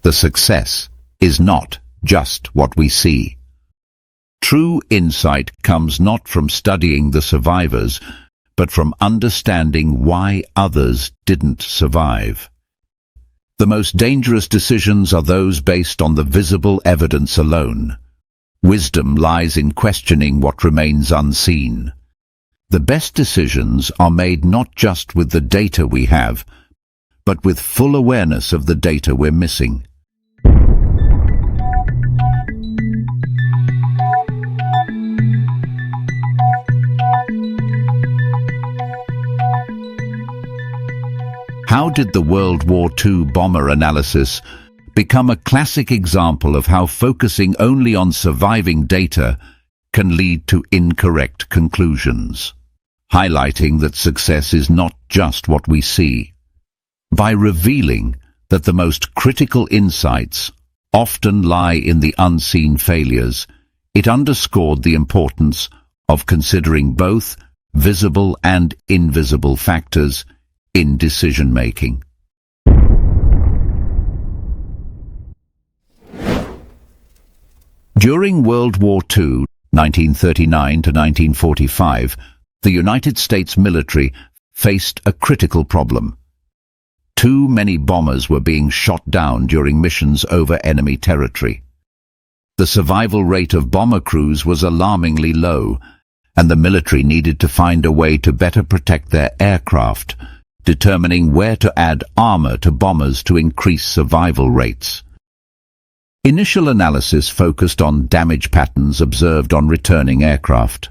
The success is not just what we see. True insight comes not from studying the survivors, but from understanding why others didn't survive. The most dangerous decisions are those based on the visible evidence alone. Wisdom lies in questioning what remains unseen. The best decisions are made not just with the data we have, but with full awareness of the data we're missing. How did the World War II bomber analysis become a classic example of how focusing only on surviving data can lead to incorrect conclusions, highlighting that success is not just what we see? By revealing that the most critical insights often lie in the unseen failures, it underscored the importance of considering both visible and invisible factors in decision-making. During World War II, 1939 to 1945, the United States military faced a critical problem. Too many bombers were being shot down during missions over enemy territory. The survival rate of bomber crews was alarmingly low, and the military needed to find a way to better protect their aircraft, determining where to add armor to bombers to increase survival rates. Initial analysis focused on damage patterns observed on returning aircraft.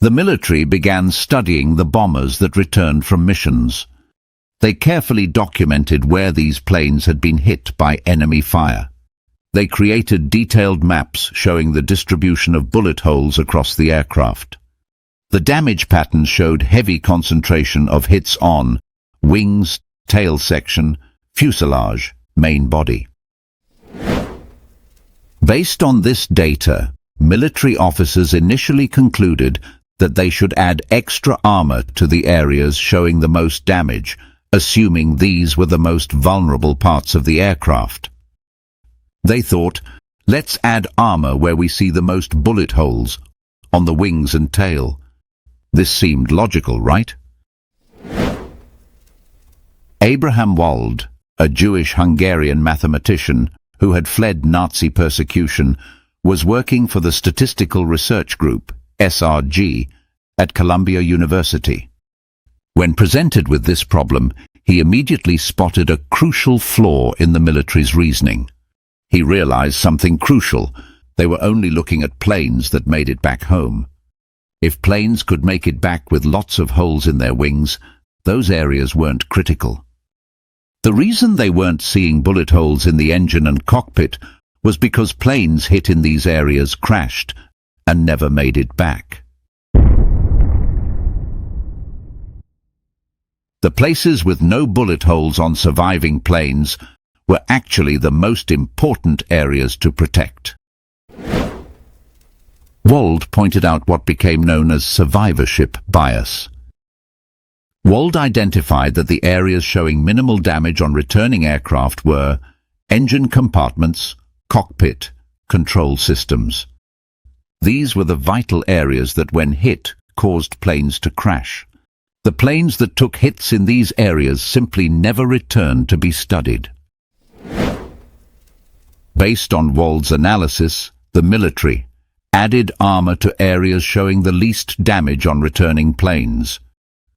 The military began studying the bombers that returned from missions. They carefully documented where these planes had been hit by enemy fire. They created detailed maps showing the distribution of bullet holes across the aircraft. The damage patterns showed heavy concentration of hits on wings, tail section, fuselage, main body. Based on this data, military officers initially concluded that they should add extra armor to the areas showing the most damage, assuming these were the most vulnerable parts of the aircraft. They thought, let's add armor where we see the most bullet holes, on the wings and tail. This seemed logical, right? Abraham Wald, a Jewish-Hungarian mathematician who had fled Nazi persecution, was working for the Statistical Research Group, SRG, at Columbia University. When presented with this problem, he immediately spotted a crucial flaw in the military's reasoning. He realized something crucial. They were only looking at planes that made it back home. If planes could make it back with lots of holes in their wings, those areas weren't critical. The reason they weren't seeing bullet holes in the engine and cockpit was because planes hit in these areas crashed and never made it back. The places with no bullet holes on surviving planes were actually the most important areas to protect. Wald pointed out what became known as survivorship bias. Wald identified that the areas showing minimal damage on returning aircraft were engine compartments, cockpit, control systems. These were the vital areas that, when hit, caused planes to crash. The planes that took hits in these areas simply never returned to be studied. Based on Wald's analysis, the military added armor to areas showing the least damage on returning planes,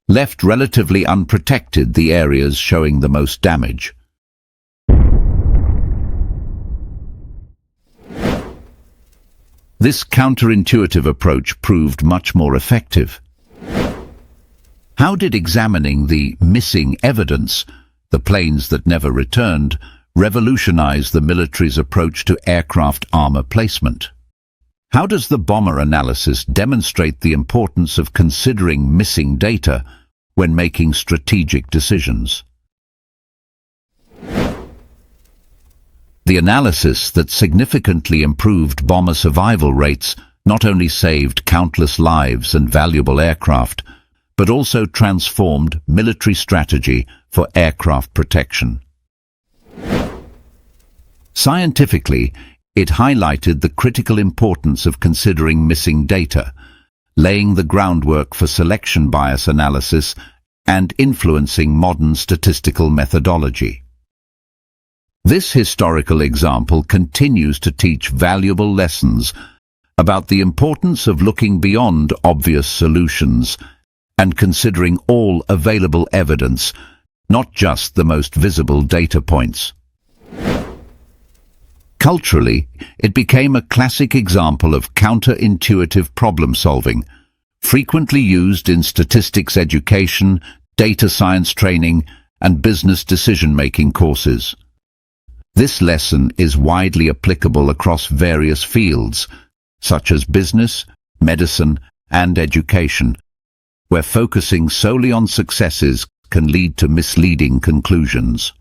left relatively unprotected the areas showing the most damage. This counterintuitive approach proved much more effective. How did examining the missing evidence, the planes that never returned, revolutionize the military's approach to aircraft armor placement? How does the bomber analysis demonstrate the importance of considering missing data when making strategic decisions? The analysis that significantly improved bomber survival rates not only saved countless lives and valuable aircraft, but also transformed military strategy for aircraft protection. Scientifically, it highlighted the critical importance of considering missing data, laying the groundwork for selection bias analysis and influencing modern statistical methodology. This historical example continues to teach valuable lessons about the importance of looking beyond obvious solutions and considering all available evidence, not just the most visible data points. Culturally, it became a classic example of counterintuitive problem-solving, frequently used in statistics education, data science training, and business decision-making courses. This lesson is widely applicable across various fields, such as business, medicine, and education, where focusing solely on successes can lead to misleading conclusions.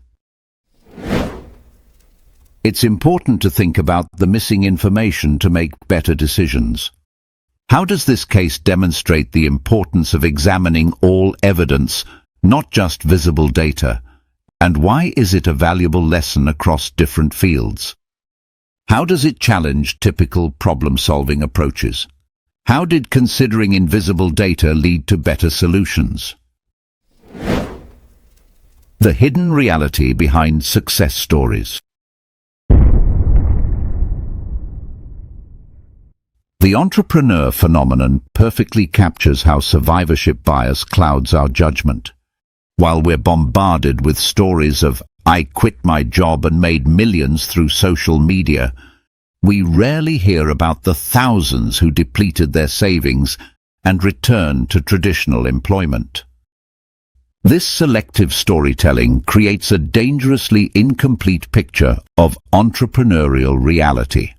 It's important to think about the missing information to make better decisions. How does this case demonstrate the importance of examining all evidence, not just visible data? And why is it a valuable lesson across different fields? How does it challenge typical problem-solving approaches? How did considering invisible data lead to better solutions? The hidden reality behind success stories. The entrepreneur phenomenon perfectly captures how survivorship bias clouds our judgment. While we're bombarded with stories of "I quit my job and made millions" through social media, we rarely hear about the thousands who depleted their savings and returned to traditional employment. This selective storytelling creates a dangerously incomplete picture of entrepreneurial reality.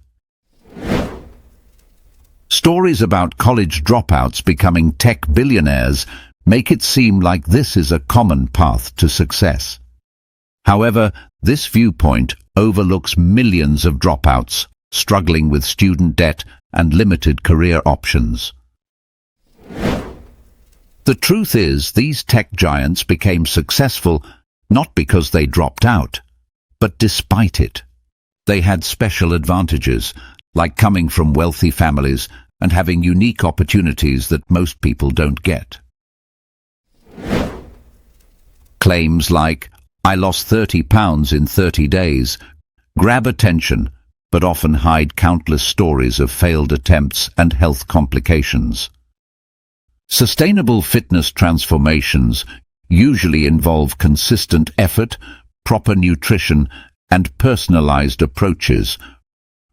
Stories about college dropouts becoming tech billionaires make it seem like this is a common path to success. However, this viewpoint overlooks millions of dropouts struggling with student debt and limited career options. The truth is, these tech giants became successful not because they dropped out, but despite it. They had special advantages, like coming from wealthy families and having unique opportunities that most people don't get. Claims like, "I lost 30 pounds in 30 days, grab attention, but often hide countless stories of failed attempts and health complications. Sustainable fitness transformations usually involve consistent effort, proper nutrition, and personalized approaches,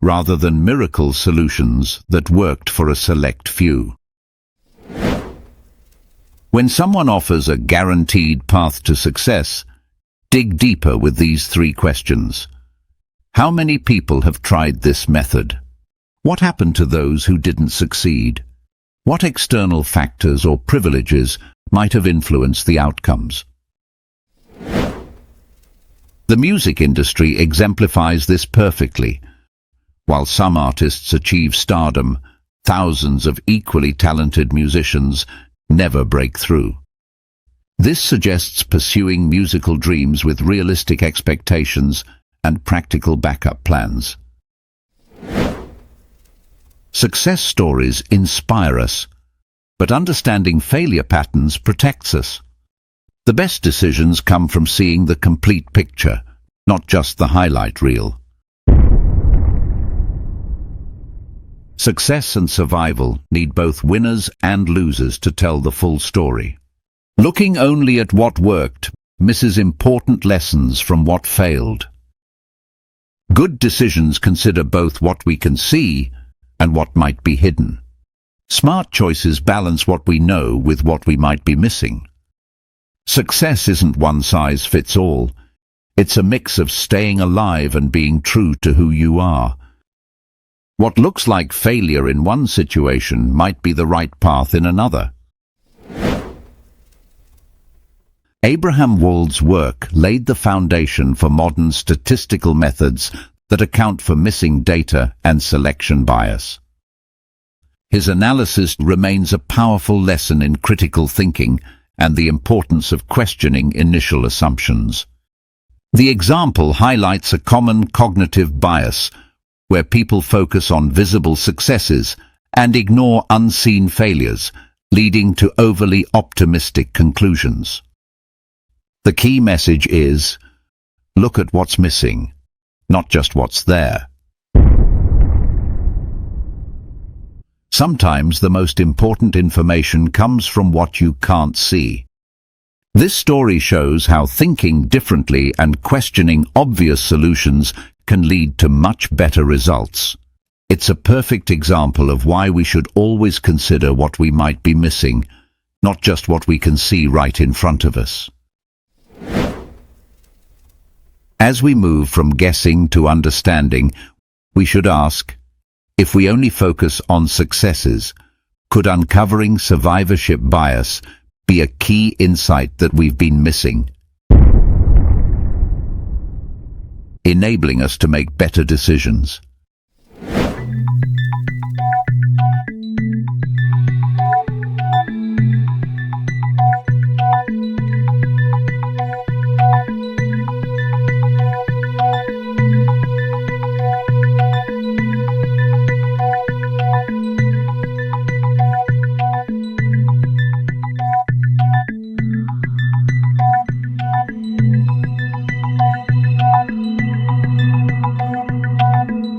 rather than miracle solutions that worked for a select few. When someone offers a guaranteed path to success, dig deeper with these 3 questions. How many people have tried this method? What happened to those who didn't succeed? What external factors or privileges might have influenced the outcomes? The music industry exemplifies this perfectly. While some artists achieve stardom, thousands of equally talented musicians never break through. This suggests pursuing musical dreams with realistic expectations and practical backup plans. Success stories inspire us, but understanding failure patterns protects us. The best decisions come from seeing the complete picture, not just the highlight reel. Success and survival need both winners and losers to tell the full story. Looking only at what worked misses important lessons from what failed. Good decisions consider both what we can see and what might be hidden. Smart choices balance what we know with what we might be missing. Success isn't one size fits all. It's a mix of staying alive and being true to who you are. What looks like failure in one situation might be the right path in another. Abraham Wald's work laid the foundation for modern statistical methods that account for missing data and selection bias. His analysis remains a powerful lesson in critical thinking and the importance of questioning initial assumptions. The example highlights a common cognitive bias where people focus on visible successes and ignore unseen failures, leading to overly optimistic conclusions. The key message is, look at what's missing, not just what's there. Sometimes the most important information comes from what you can't see. This story shows how thinking differently and questioning obvious solutions can lead to much better results. It's a perfect example of why we should always consider what we might be missing, not just what we can see right in front of us. As we move from guessing to understanding, we should ask, if we only focus on successes, could uncovering survivorship bias be a key insight that we've been missing, enabling us to make better decisions?